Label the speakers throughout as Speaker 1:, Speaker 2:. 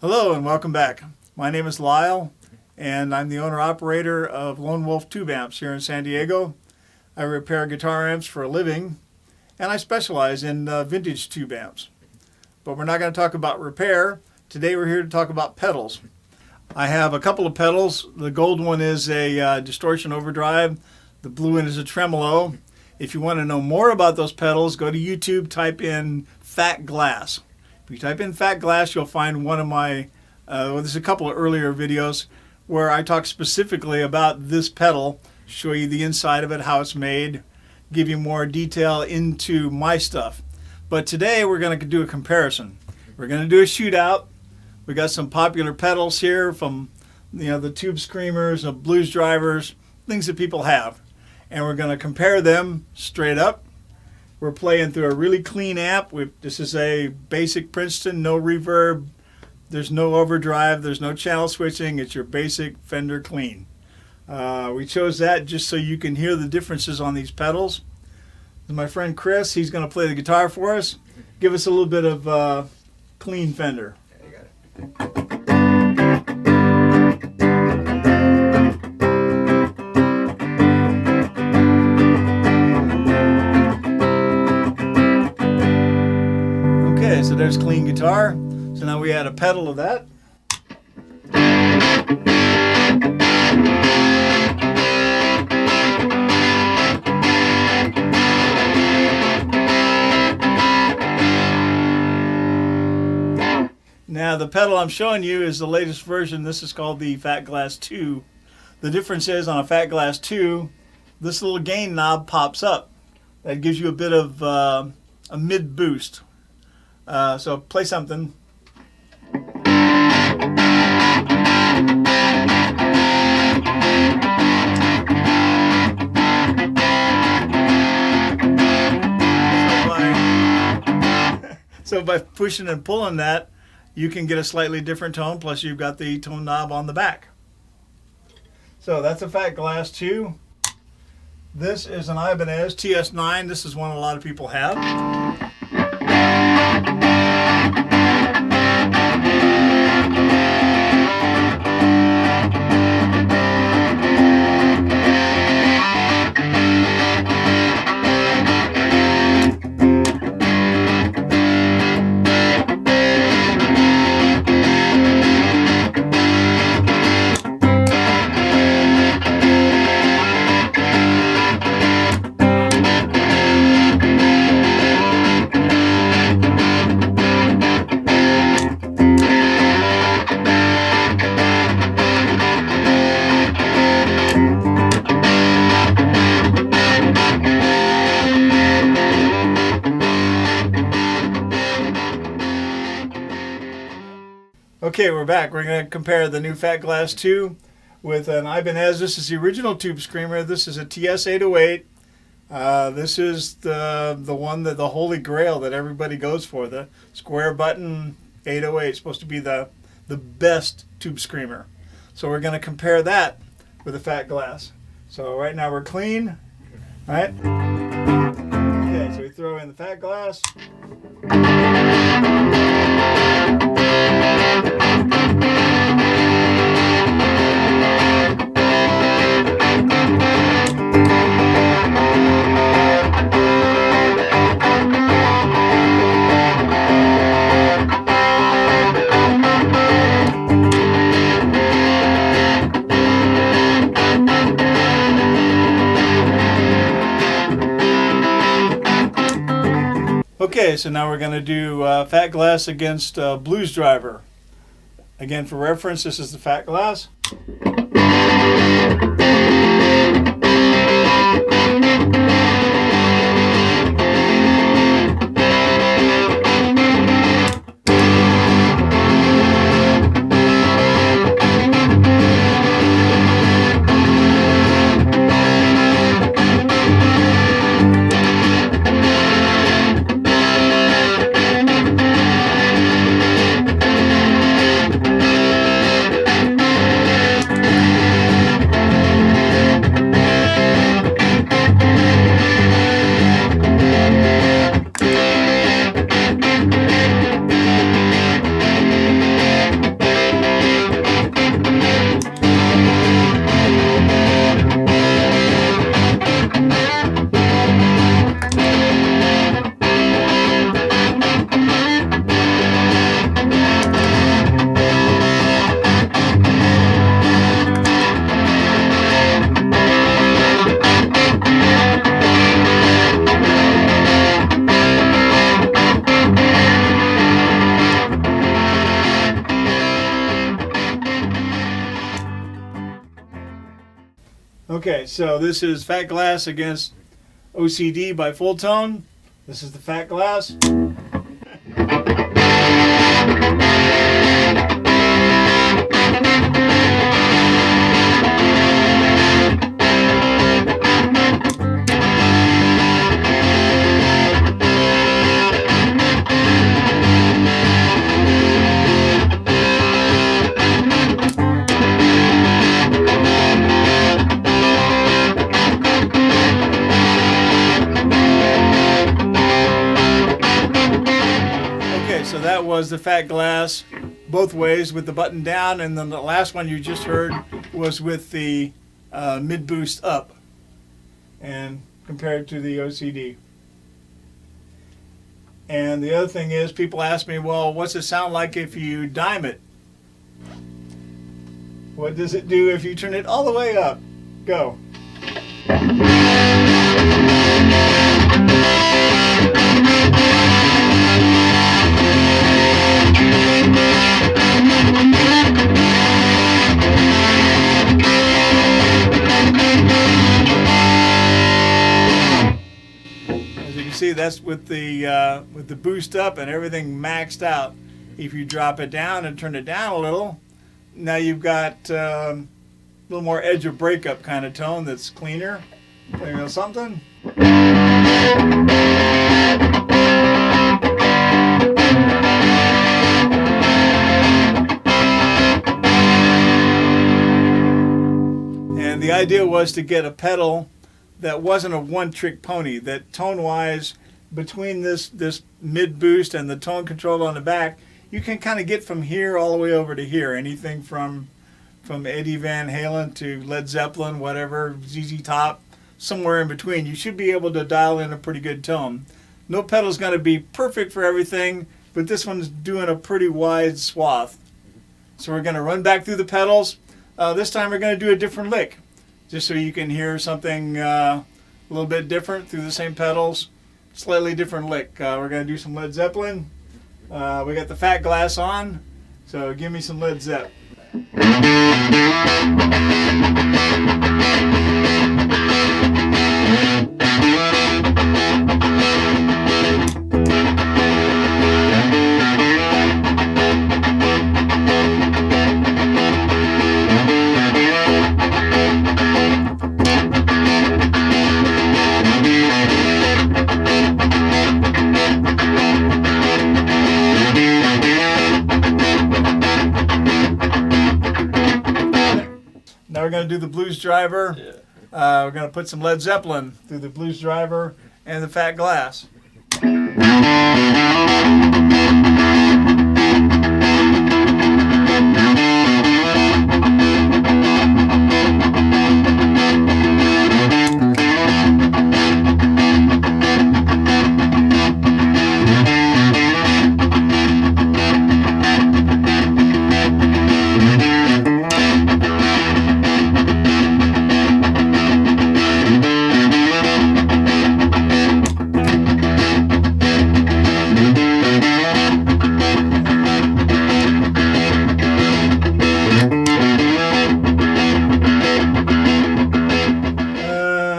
Speaker 1: Hello and welcome back. My name is Lyle and I'm the owner-operator of Lone Wolf Tube Amps here in San Diego. I repair guitar amps for a living and I specialize in vintage tube amps. But we're not going to talk about repair. Today we're here to talk about pedals. I have a couple of pedals. The gold one is a distortion overdrive. The blue one is a tremolo. If you want to know more about those pedals, go to YouTube, type in Fat Glass. If you type in Fat Glass, you'll find one of my, there's a couple of earlier videos where I talk specifically about this pedal, show you the inside of it, how it's made, give you more detail into my stuff. But today we're going to do a comparison. We're going to do a shootout. We got some popular pedals here from the tube screamers, the blues drivers, things that people have. And we're going to compare them straight up. We're playing through a really clean amp. This is a basic Princeton, no reverb. There's no overdrive. There's no channel switching. It's your basic Fender clean. We chose that just so you can hear the differences on these pedals. My friend Chris, he's going to play the guitar for us. Give us a little bit of clean Fender.
Speaker 2: Yeah, you got it.
Speaker 1: Okay, so there's clean guitar. So now we add a pedal of that. Now the pedal I'm showing you is the latest version. This is called the Fat Glass 2. The difference is on a Fat Glass 2, this little gain knob pops up. That gives you a bit of a mid boost. So play something. So by pushing and pulling that, you can get a slightly different tone, plus you've got the tone knob on the back. So that's a Fat Glass 2. This is an Ibanez TS9. This is one a lot of people have. Okay, we're back. We're going to compare the new Fat Glass 2 with an Ibanez. This is the original tube screamer. This is a TS-808. This is the one that the holy grail that everybody goes for. The square button 808 is supposed to be the best tube screamer. So we're going to compare that with a Fat Glass. So right now we're clean. All right. Okay, so we throw in the Fat Glass. Okay, so now we're going to do Fat Glass against Blues Driver. Again, for reference, this is the Fat Glass. Okay, so this is Fat Glass against OCD by Full Tone. This is the Fat Glass. So that was the Fat Glass both ways with the button down, and then the last one you just heard was with the mid boost up and compared to the OCD. And the other thing is, people ask me, well, what's it sound like if you dime it? What does it do if you turn it all the way up? Go. As you can see, that's with the boost up and everything maxed out. If you drop it down and turn it down a little, now you've got a little more edge of breakup kind of tone that's cleaner. You know something? And the idea was to get a pedal that wasn't a one-trick pony, that tone-wise, between this mid boost and the tone control on the back, you can kind of get from here all the way over to here. Anything from Eddie Van Halen to Led Zeppelin, whatever, ZZ Top, somewhere in between. You should be able to dial in a pretty good tone. No pedal's going to be perfect for everything, but this one's doing a pretty wide swath. So we're going to run back through the pedals. This time we're going to do a different lick, just so you can hear something a little bit different through the same pedals. Slightly different lick. We're going to do some Led Zeppelin. We got the Fat Glass on, so give me some Led Zepp. Now we're going to do the Blues Driver. We're going to put some Led Zeppelin through the Blues Driver and the Fat Glass.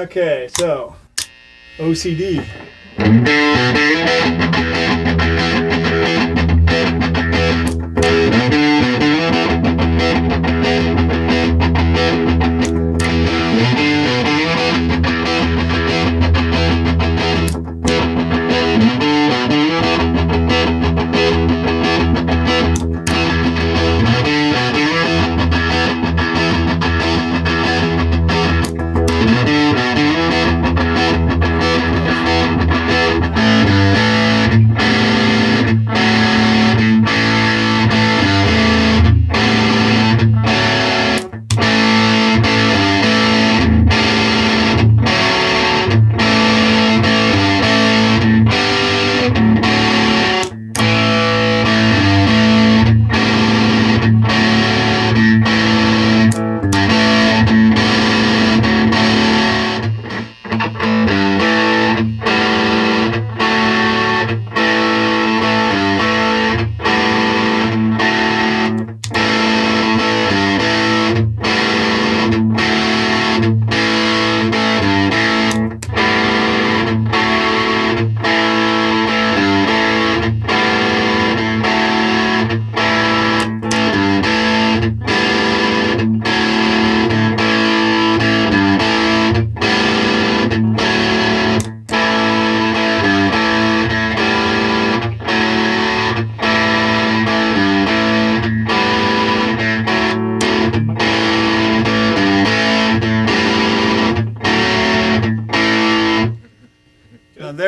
Speaker 1: Okay, so OCD.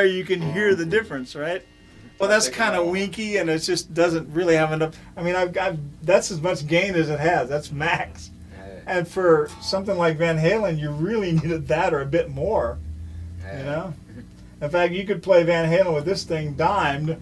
Speaker 1: there you can hear the difference, right? Well, that's kind of winky, and it just doesn't really have enough. I mean, that's as much gain as it has. That's max. And for something like Van Halen, you really needed that or a bit more. You know? In fact, you could play Van Halen with this thing dimed.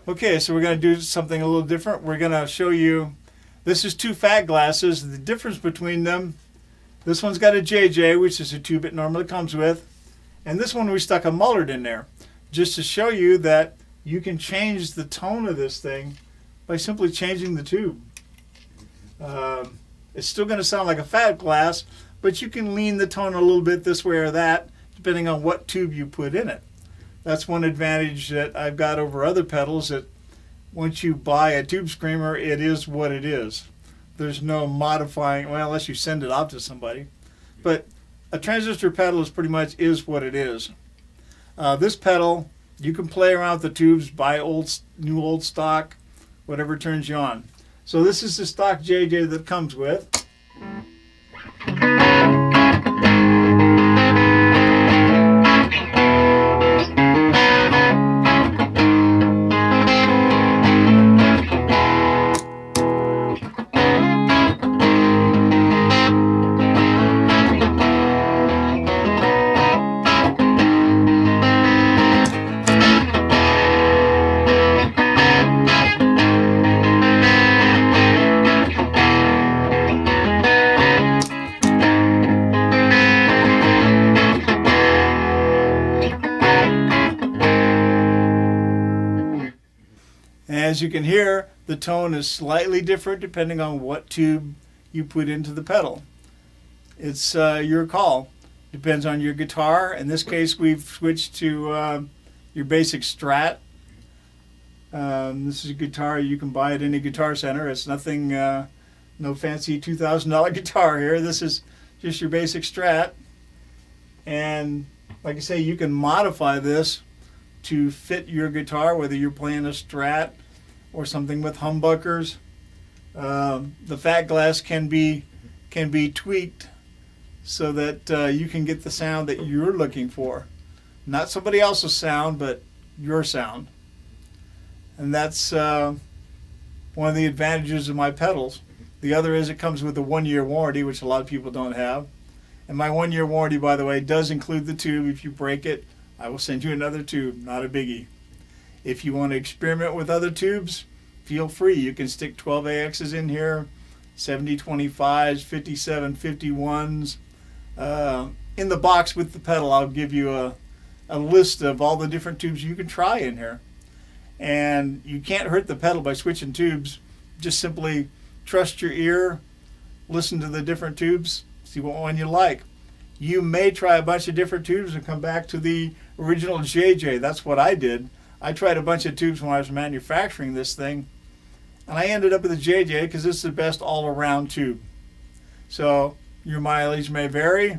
Speaker 1: Okay, so we're going to do something a little different. We're going to show you, this is two fat glasses. The difference between them, this one's got a JJ, which is a tube it normally comes with, and this one we stuck a mullet in there, just to show you that you can change the tone of this thing by simply changing the tube. It's still going to sound like a fat glass, but you can lean the tone a little bit this way or that, depending on what tube you put in it. That's one advantage that I've got over other pedals, that once you buy a tube screamer, it is what it is. There's no modifying, well, unless you send it off to somebody. But a transistor pedal is pretty much is what it is. This pedal, you can play around with the tubes, buy new old stock, whatever turns you on. So this is the stock JJ that comes with. As you can hear, the tone is slightly different depending on what tube you put into the pedal. It's your call. Depends on your guitar. In this case, we've switched to your basic Strat. This is a guitar you can buy at any guitar center. It's nothing, no fancy $2,000 guitar here. This is just your basic Strat. And like I say, you can modify this to fit your guitar, whether you're playing a Strat or something with humbuckers. The fat glass can be tweaked so that you can get the sound that you're looking for. Not somebody else's sound, but your sound. And that's one of the advantages of my pedals. The other is it comes with a 1-year warranty, which a lot of people don't have. And my 1-year warranty, by the way, does include the tube. If you break it, I will send you another tube, not a biggie. If you want to experiment with other tubes, feel free. You can stick 12AXs in here, 7025s, 5751s. In the box with the pedal, I'll give you a list of all the different tubes you can try in here. And you can't hurt the pedal by switching tubes. Just simply trust your ear, listen to the different tubes, see what one you like. You may try a bunch of different tubes and come back to the original JJ. That's what I did. I tried a bunch of tubes when I was manufacturing this thing, and I ended up with a JJ because this is the best all-around tube. So your mileage may vary.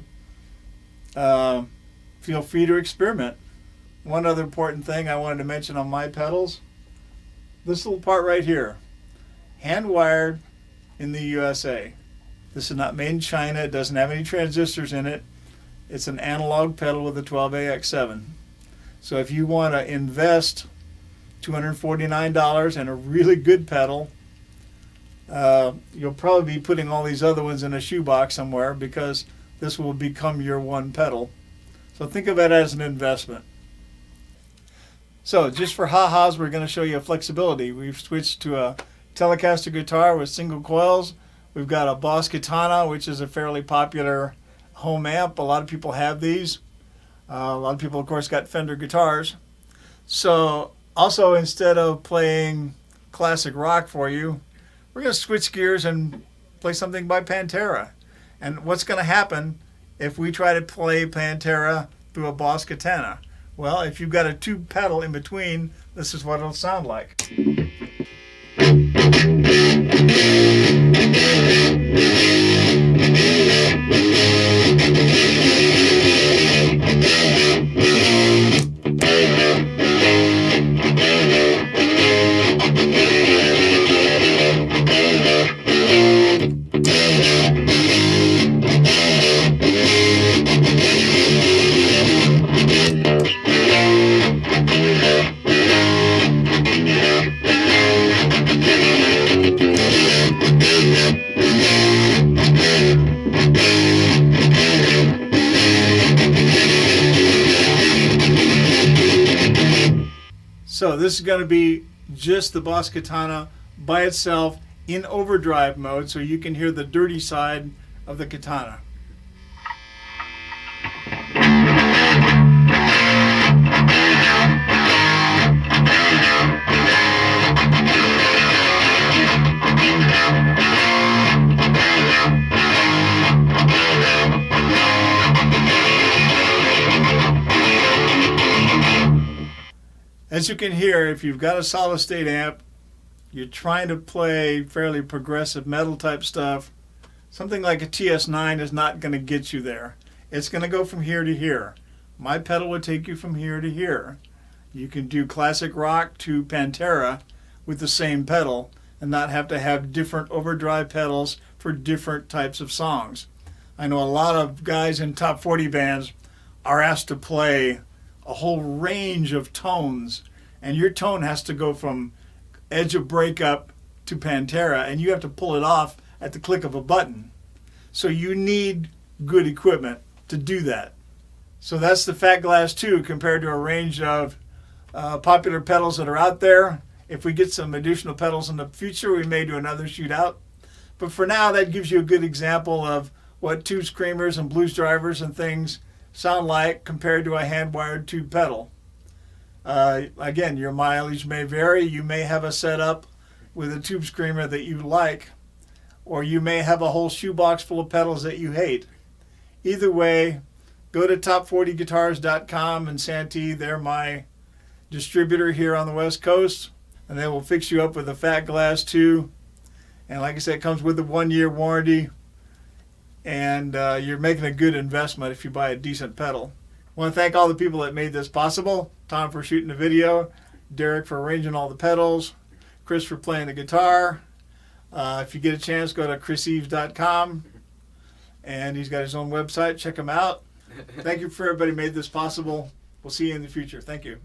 Speaker 1: Feel free to experiment. One other important thing I wanted to mention on my pedals, this little part right here, hand-wired in the USA. This is not made in China. It doesn't have any transistors in it. It's an analog pedal with a 12AX7. So if you want to invest $249 in a really good pedal, you'll probably be putting all these other ones in a shoebox somewhere, because this will become your one pedal. So think of it as an investment. So just for ha-has, we're going to show you a flexibility. We've switched to a Telecaster guitar with single coils. We've got a Boss Katana, which is a fairly popular home amp. A lot of people have these. A lot of people, of course, got Fender guitars. So also, instead of playing classic rock for you, we're going to switch gears and play something by Pantera. And what's going to happen if we try to play Pantera through a Boss Katana? Well, if you've got a tube pedal in between, this is what it'll sound like. So this is going to be just the Boss Katana by itself in overdrive mode, so you can hear the dirty side of the Katana. As you can hear, if you've got a solid state amp, you're trying to play fairly progressive metal type stuff, something like a TS9 is not going to get you there. It's going to go from here to here. My pedal would take you from here to here. You can do classic rock to Pantera with the same pedal and not have to have different overdrive pedals for different types of songs. I know a lot of guys in top 40 bands are asked to play a whole range of tones, and your tone has to go from edge of breakup to Pantera, and you have to pull it off at the click of a button. So you need good equipment to do that. So that's the Fat Glass 2 compared to a range of popular pedals that are out there. If we get some additional pedals in the future, we may do another shootout. But for now, that gives you a good example of what tube screamers and blues drivers and things sound like compared to a hand-wired tube pedal. Again, your mileage may vary. You may have a setup with a tube screamer that you like, or you may have a whole shoebox full of pedals that you hate. Either way, go to top40guitars.com and Santee, they're my distributor here on the West Coast, and they will fix you up with a Fat Glass 2. And like I said, it comes with a 1-year warranty. And you're making a good investment if you buy a decent pedal. I want to thank all the people that made this possible. Tom for shooting the video, Derek for arranging all the pedals, Chris for playing the guitar. If you get a chance, go to chriseves.com, and he's got his own website. Check him out. Thank you for everybody who made this possible. We'll see you in the future. Thank you.